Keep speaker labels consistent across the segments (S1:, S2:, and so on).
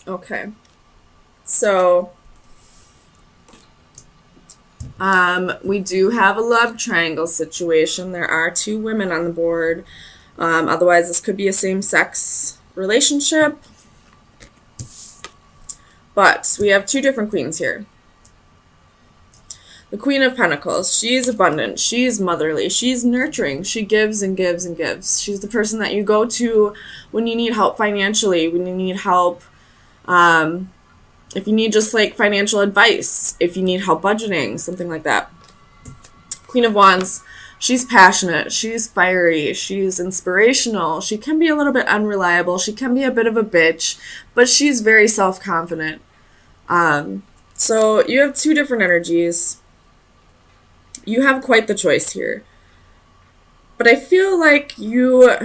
S1: Okay. So, we do have a love triangle situation. There are two women on the board. Otherwise, this could be a same-sex relationship. But we have two different queens here. The Queen of Pentacles, she's abundant, she's motherly, she's nurturing, she gives and gives and gives. She's the person that you go to when you need help financially, when you need help, if you need just like financial advice, if you need help budgeting, something like that. Queen of Wands, she's passionate, she's fiery, she's inspirational, she can be a little bit unreliable, she can be a bit of a bitch, but she's very self-confident. So you have two different energies. You have quite the choice here. But I feel like you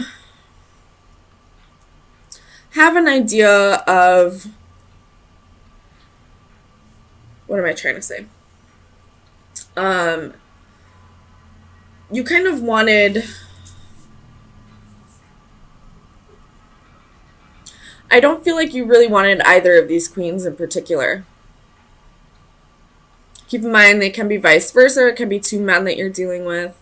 S1: have an idea of, what am I trying to say? You kind of wanted, I don't feel like you really wanted either of these queens in particular. Keep in mind, they can be vice versa. It can be two men that you're dealing with.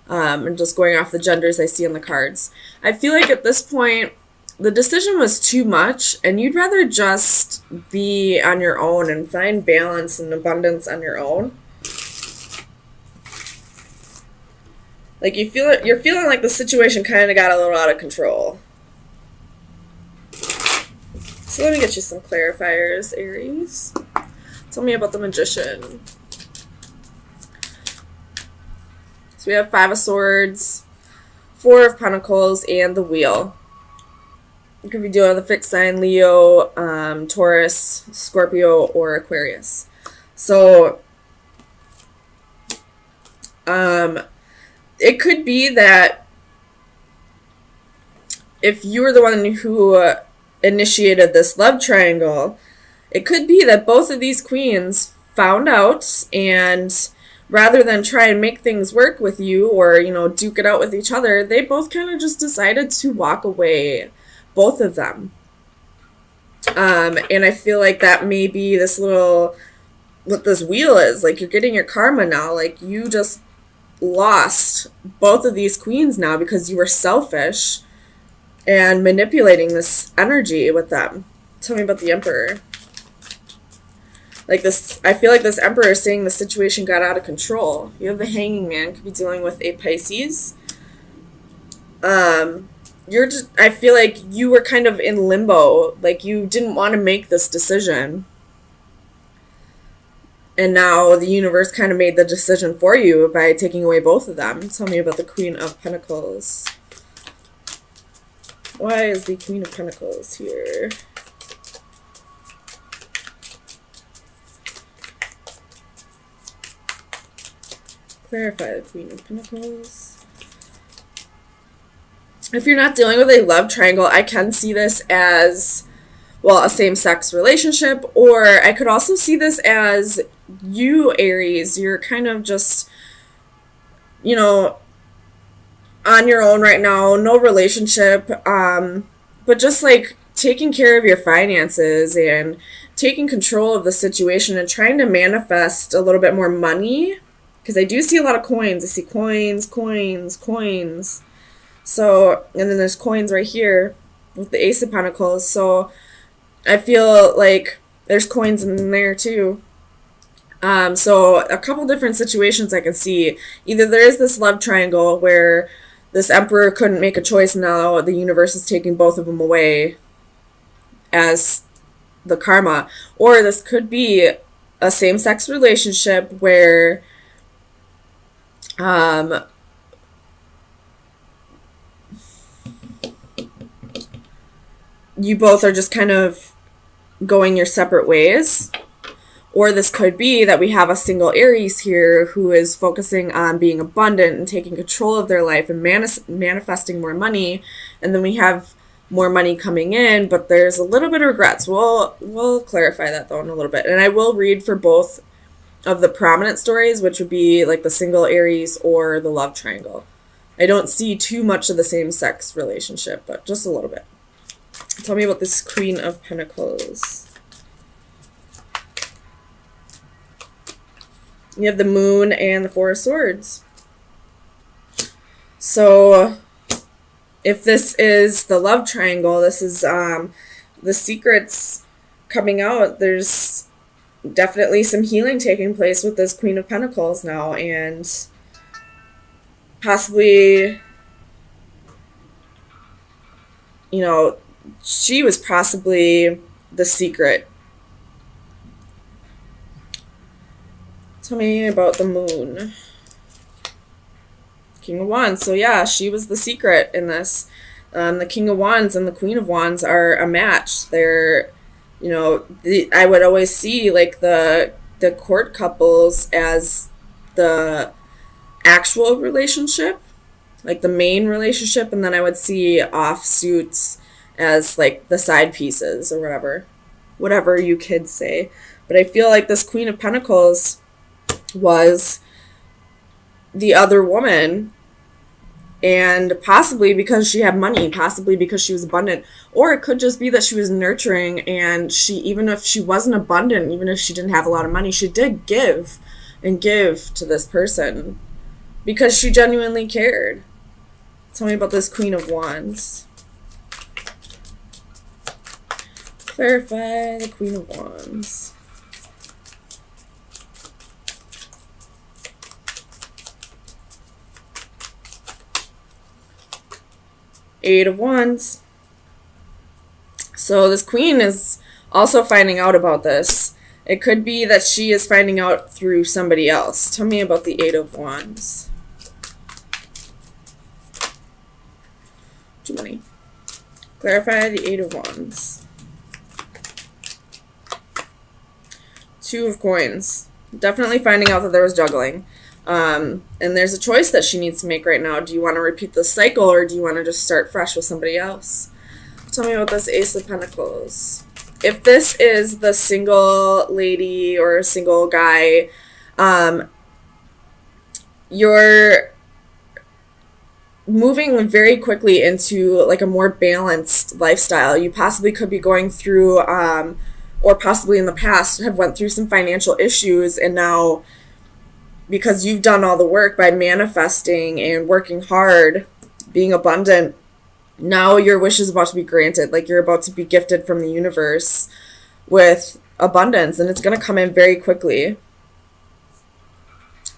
S1: And just going off the genders I see on the cards. I feel like at this point, the decision was too much, and you'd rather just be on your own and find balance and abundance on your own. Like you're feeling like the situation kind of got a little out of control. So let me get you some clarifiers, Aries. Tell me about the Magician. So we have Five of Swords, Four of Pentacles, and the Wheel. You could be dealing with a fixed sign, Leo, Taurus, Scorpio, or Aquarius. So, it could be that if you were the one who initiated this love triangle, it could be that both of these queens found out, and rather than try and make things work with you or, duke it out with each other, they both kind of just decided to walk away, both of them. And I feel like that may be this little, what this wheel is. Like, you're getting your karma now. Like, you just lost both of these queens now because you were selfish and manipulating this energy with them. Tell me about the Emperor. Like this, I feel like this Emperor is saying the situation got out of control. You have the Hanging Man, could be dealing with a Pisces. I feel like you were kind of in limbo. Like, you didn't want to make this decision. And now the universe kind of made the decision for you by taking away both of them. Tell me about the Queen of Pentacles. Why is the Queen of Pentacles here? Clarify the Queen of Pentacles. If you're not dealing with a love triangle, I can see this as, well, a same-sex relationship, or I could also see this as you, Aries. You're kind of just, on your own right now, no relationship, but just like taking care of your finances and taking control of the situation and trying to manifest a little bit more money. Because I do see a lot of coins. I see coins, coins, coins. So, and then there's coins right here with the Ace of Pentacles. So I feel like there's coins in there too. So a couple different situations I can see. Either there is this love triangle where this Emperor couldn't make a choice, now the universe is taking both of them away as the karma. Or this could be a same-sex relationship where you both are just kind of going your separate ways. Or this could be that we have a single Aries here who is focusing on being abundant and taking control of their life and manifesting more money. And then we have more money coming in, but there's a little bit of regrets. We'll clarify that though in a little bit. And I will read for both of the prominent stories, which would be like the single Aries or the love triangle. I don't see too much of the same-sex relationship, but just a little bit. Tell me about this Queen of Pentacles. You have the Moon and the Four of Swords. So if this is the love triangle, this is the secrets coming out. There's definitely some healing taking place with this Queen of Pentacles now, and possibly, you know, she was possibly the secret. Tell me about the Moon. King of Wands. So yeah, she was the secret in this. The King of Wands and the Queen of Wands are a match. They're, I would always see like the court couples as the actual relationship, like the main relationship, and then I would see offsuits as like the side pieces or whatever you kids say. But I feel like this Queen of Pentacles was the other woman, and possibly because she had money, possibly because she was abundant, or it could just be that she was nurturing, and she, even if she wasn't abundant, even if she didn't have a lot of money, she did give and give to this person because she genuinely cared. Tell me about this Queen of Wands. Clarify the Queen of Wands. Eight of Wands. So this queen is also finding out about this. It could be that she is finding out through somebody else. Tell me about the Eight of Wands. Too many. Clarify the Eight of Wands. Two of Coins. Definitely finding out that there was juggling. And there's a choice that she needs to make right now. Do you want to repeat the cycle, or do you want to just start fresh with somebody else? Tell me about this Ace of Pentacles. If this is the single lady or single guy, you're moving very quickly into like a more balanced lifestyle. You possibly could be going through, or possibly in the past have went through some financial issues, and now, because you've done all the work by manifesting and working hard, being abundant, now your wish is about to be granted. Like, you're about to be gifted from the universe with abundance, and it's going to come in very quickly.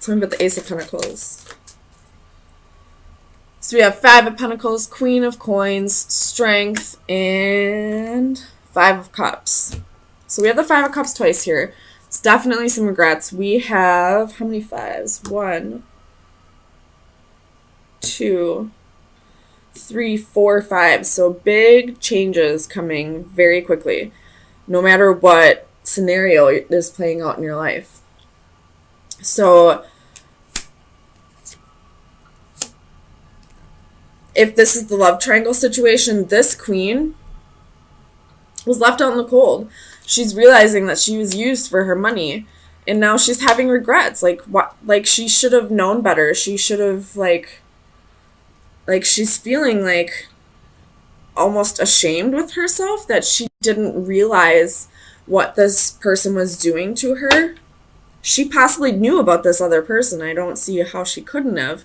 S1: Tell me about the Ace of Pentacles. So we have Five of Pentacles, Queen of Coins, Strength, and Five of Cups. So we have the Five of Cups twice here. It's definitely some regrets. We have, how many fives? 1, 2, 3, 4, 5. So big changes coming very quickly, no matter what scenario is playing out in your life. So if this is the love triangle situation, this queen was left out in the cold. She's realizing that she was used for her money, and now she's having regrets. Like, what? Like, she should have known better. She should have, like she's feeling like almost ashamed with herself that she didn't realize what this person was doing to her. She possibly knew about this other person. I don't see how she couldn't have.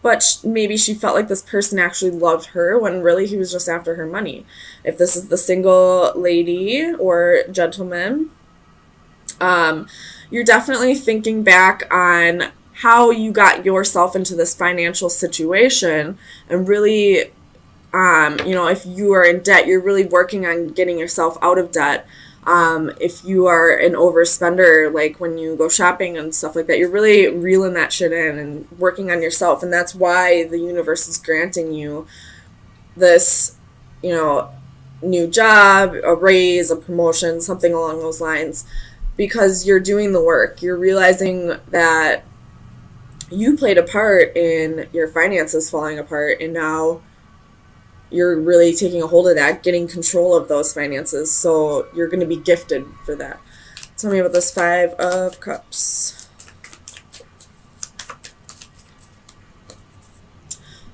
S1: But maybe she felt like this person actually loved her when really he was just after her money. If this is the single lady or gentleman, you're definitely thinking back on how you got yourself into this financial situation, and really, if you are in debt, you're really working on getting yourself out of debt. If you are an overspender, like when you go shopping and stuff like that, you're really reeling that shit in and working on yourself. And that's why the universe is granting you this, new job, a raise, a promotion, something along those lines, because you're doing the work. You're realizing that you played a part in your finances falling apart, and now you're really taking a hold of that, getting control of those finances. So you're going to be gifted for that. Tell me about this Five of Cups.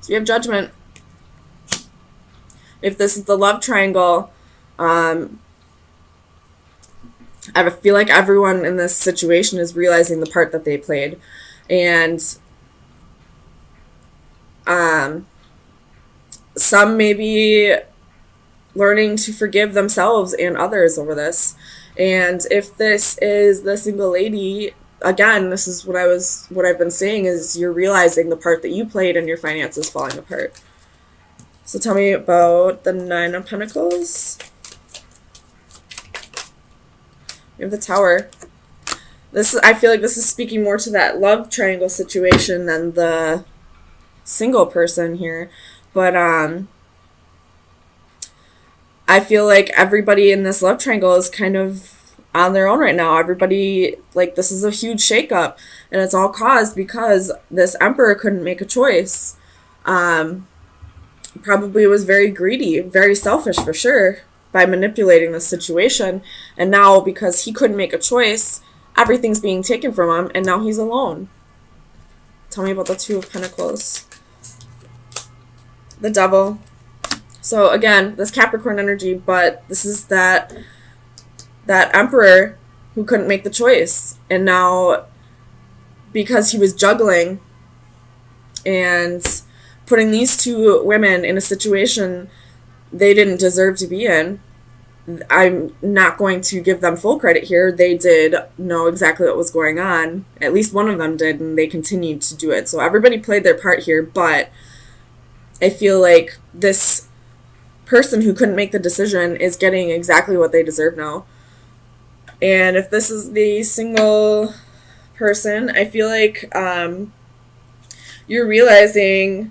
S1: So you have Judgment. If this is the love triangle, I feel like everyone in this situation is realizing the part that they played. And some may be learning to forgive themselves and others over this. And if this is the single lady, again, this is what I've been saying is you're realizing the part that you played and your finances falling apart. So tell me about the Nine of Pentacles. You have the Tower. I feel like this is speaking more to that love triangle situation than the single person here. But I feel like everybody in this love triangle is kind of on their own right now. Everybody, like, this is a huge shakeup, and it's all caused because this Emperor couldn't make a choice. Probably was very greedy, very selfish for sure, by manipulating the situation. And now, because he couldn't make a choice, everything's being taken from him, and now he's alone. Tell me about the Two of Pentacles. The Devil. So again, this Capricorn energy, but this is that Emperor who couldn't make the choice. And now, because he was juggling and putting these two women in a situation they didn't deserve to be in, I'm not going to give them full credit here. They did know exactly what was going on. At least one of them did, and they continued to do it. So everybody played their part here, but I feel like this person who couldn't make the decision is getting exactly what they deserve now. And if this is the single person, I feel like you're realizing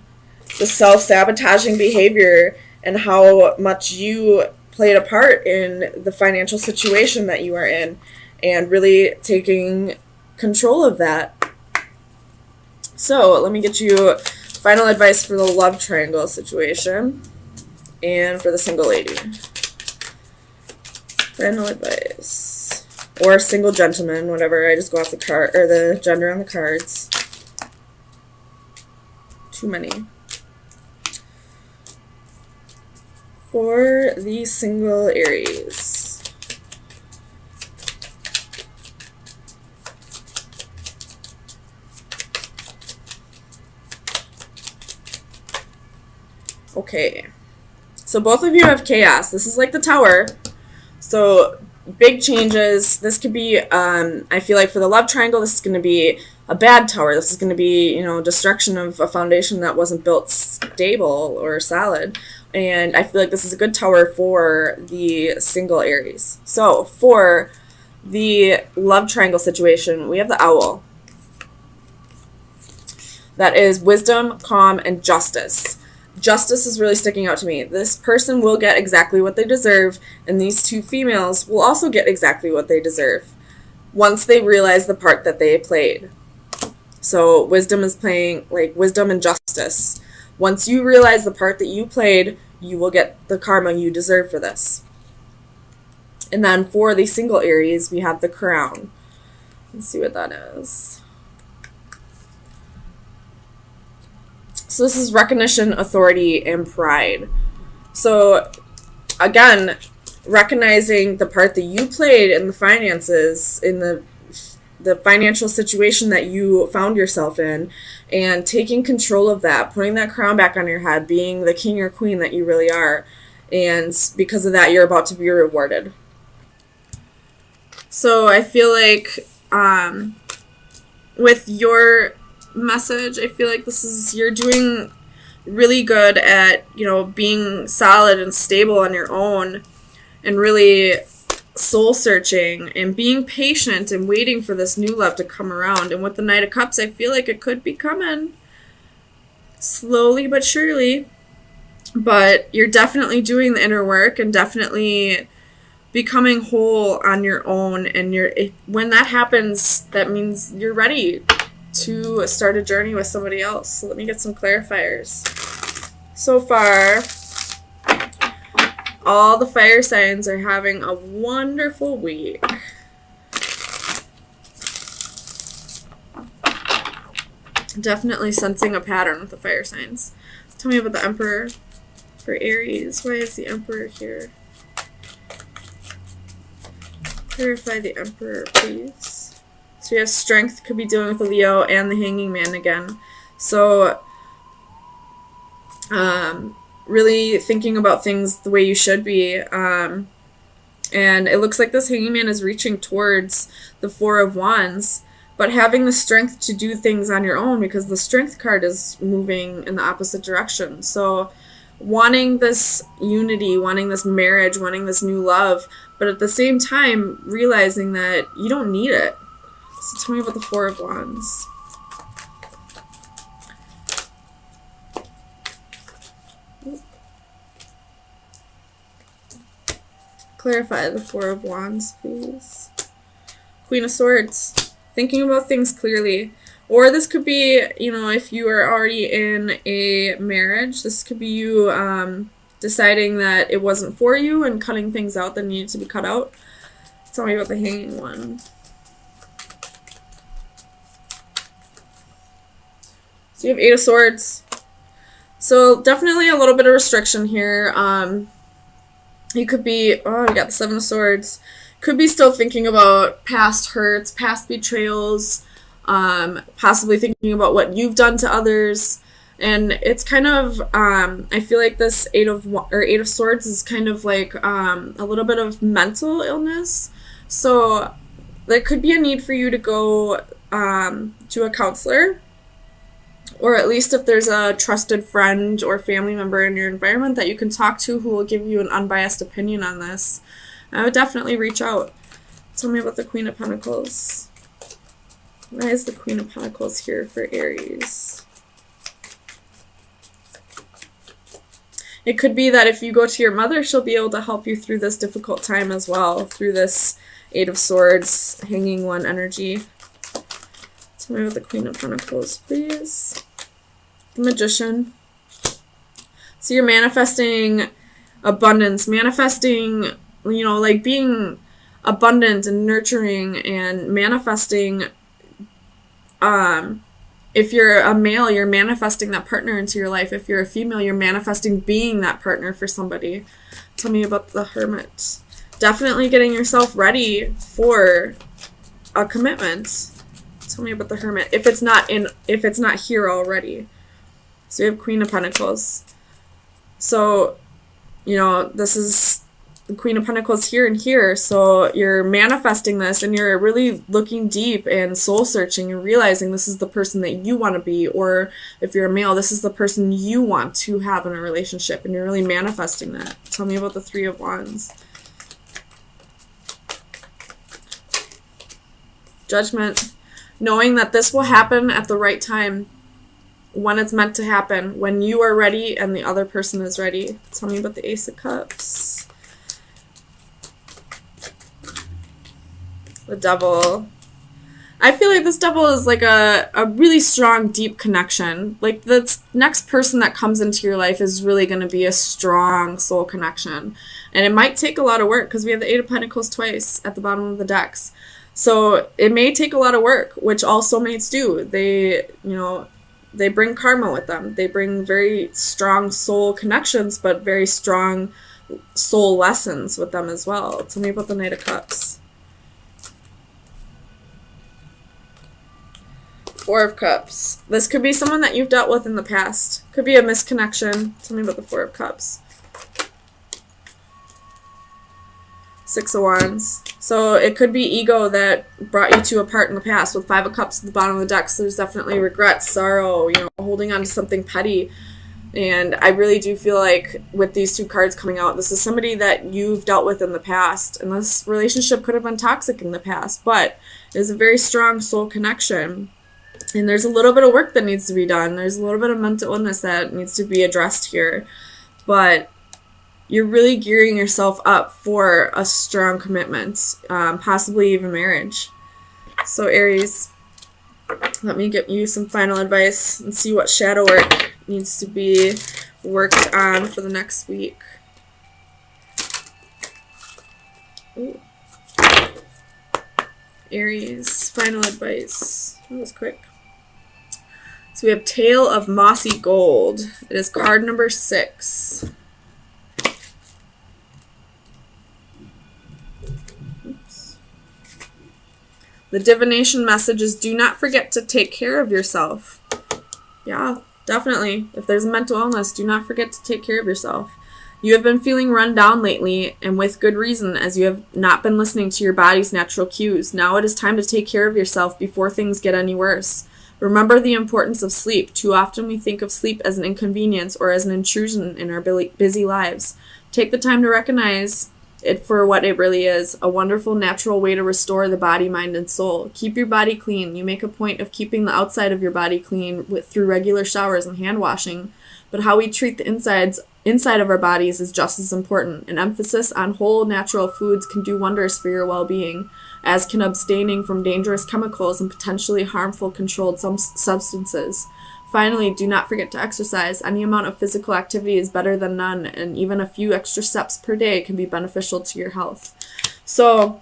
S1: the self-sabotaging behavior and how much you played a part in the financial situation that you are in, and really taking control of that. So let me get you final advice for the love triangle situation and for the single lady. Final advice. Or single gentleman, whatever. I just go off the card, or the gender on the cards. Too many. For the single Aries. Okay. So both of you have chaos. This is like the Tower. So big changes. This could be, I feel like for the love triangle, this is going to be a bad tower. This is going to be, destruction of a foundation that wasn't built stable or solid. And I feel like this is a good tower for the single Aries. So for the love triangle situation, we have the Owl. That is wisdom, calm, and justice. Justice is really sticking out to me. This person will get exactly what they deserve, and these two females will also get exactly what they deserve once they realize the part that they played. So wisdom is playing, like, wisdom and justice. Once you realize the part that you played, you will get the karma you deserve for this. And then for the single Aries, we have the Crown. Let's see what that is. So this is recognition, authority, and pride. So again, recognizing the part that you played in the finances, in the financial situation that you found yourself in, and taking control of that, putting that crown back on your head, being the king or queen that you really are. And because of that, you're about to be rewarded. So I feel like with your message, I feel like you're doing really good at, being solid and stable on your own, and really soul searching and being patient and waiting for this new love to come around. And with the Knight of Cups, I feel like it could be coming slowly but surely. But you're definitely doing the inner work and definitely becoming whole on your own. And when that happens, that means you're ready to start a journey with somebody else. So let me get some clarifiers. So far, all the fire signs are having a wonderful week. Definitely sensing a pattern with the fire signs. So tell me about the Emperor for Aries. Why is the Emperor here? Clarify the Emperor, please. So we have Strength, could be dealing with the Leo, and the Hanging Man again. So, really thinking about things the way you should be. And it looks like this Hanging Man is reaching towards the Four of Wands, but having the strength to do things on your own, because the Strength card is moving in the opposite direction. So wanting this unity, wanting this marriage, wanting this new love, but at the same time realizing that you don't need it. So tell me about the Four of Wands. Clarify the Four of Wands, please. Queen of Swords. Thinking about things clearly. Or this could be, you know, if you are already in a marriage, this could be you deciding that it wasn't for you and cutting things out that needed to be cut out. Tell me about the Hanging One. So you have Eight of Swords. So definitely a little bit of restriction here. You could be, oh, you got the Seven of Swords. Could be still thinking about past hurts, past betrayals, possibly thinking about what you've done to others. And it's kind of, I feel like this Eight of Swords is kind of like a little bit of mental illness. So there could be a need for you to go to a counselor, or at least if there's a trusted friend or family member in your environment that you can talk to who will give you an unbiased opinion on this. I would definitely reach out. Tell me about the Queen of Pentacles. Why is the Queen of Pentacles here for Aries? It could be that if you go to your mother, she'll be able to help you through this difficult time as well, through this Eight of Swords, Hanging One energy. Tell me about the Queen of Pentacles, please. The Magician. So you're manifesting abundance, manifesting, you know, like being abundant and nurturing and manifesting. If you're a male, you're manifesting that partner into your life. If you're a female, you're manifesting being that partner for somebody. Tell me about the Hermit. Definitely getting yourself ready for a commitment. Tell me about the Hermit. If it's not here already. So we have Queen of Pentacles. So, you know, this is the Queen of Pentacles here and here. So you're manifesting this and you're really looking deep and soul searching and realizing this is the person that you want to be. Or if you're a male, this is the person you want to have in a relationship, and you're really manifesting that. Tell me about the Three of Wands. Judgment. Knowing that this will happen at the right time, when it's meant to happen, when you are ready and the other person is ready. Tell me about the Ace of Cups. The Devil. I feel like this Devil is like a really strong, deep connection. Like the next person that comes into your life is really going to be a strong soul connection. And it might take a lot of work because we have the Eight of Pentacles twice at the bottom of the decks. So it may take a lot of work, which all soulmates do. They bring karma with them. They bring very strong soul connections, but very strong soul lessons with them as well. Tell me about the Knight of Cups. Four of Cups. This could be someone that you've dealt with in the past. Could be a misconnection. Tell me about the Four of Cups. Six of Wands. So it could be ego that brought you two apart in the past. With Five of Cups at the bottom of the deck, so there's definitely regret, sorrow, holding on to something petty. And I really do feel like with these two cards coming out, this is somebody that you've dealt with in the past. And this relationship could have been toxic in the past, but it's a very strong soul connection. And there's a little bit of work that needs to be done. There's a little bit of mental illness that needs to be addressed here. But you're really gearing yourself up for a strong commitment, possibly even marriage. So Aries, let me give you some final advice and see what shadow work needs to be worked on for the next week. Ooh. Aries, final advice. That was quick. So we have Tale of Mossy Gold. It is card number 6. Oops. The divination message is do not forget to take care of yourself. Yeah, definitely. If there's a mental illness, do not forget to take care of yourself. You have been feeling run down lately, and with good reason, as you have not been listening to your body's natural cues. Now it is time to take care of yourself before things get any worse. Remember the importance of sleep. Too often we think of sleep as an inconvenience or as an intrusion in our busy lives. Take the time to recognize it for what it really is, a wonderful natural way to restore the body, mind, and soul. Keep your body clean. You make a point of keeping the outside of your body clean through regular showers and hand washing, but how we treat the inside of our bodies is just as important. An emphasis on whole natural foods can do wonders for your well-being, as can abstaining from dangerous chemicals and potentially harmful controlled substances. Finally, do not forget to exercise. Any amount of physical activity is better than none, and even a few extra steps per day can be beneficial to your health. So,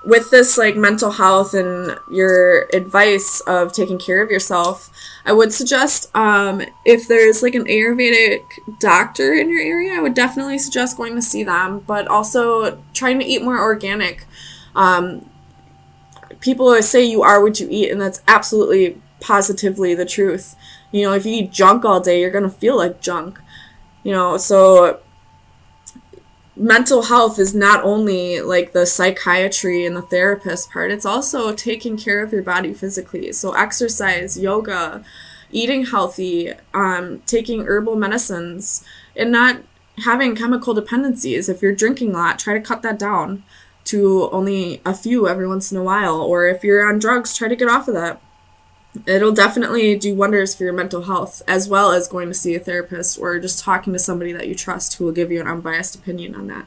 S1: with this like mental health and your advice of taking care of yourself, I would suggest if there's like an Ayurvedic doctor in your area, I would definitely suggest going to see them, but also trying to eat more organic. People always say you are what you eat, and that's absolutely positively the truth. You know, if you eat junk all day, you're going to feel like junk. You know, so mental health is not only like the psychiatry and the therapist part, it's also taking care of your body physically. So exercise, yoga, eating healthy, taking herbal medicines, and not having chemical dependencies. If you're drinking a lot, try to cut that down to only a few every once in a while. Or if you're on drugs, try to get off of that. It'll definitely do wonders for your mental health, as well as going to see a therapist or just talking to somebody that you trust who will give you an unbiased opinion on that.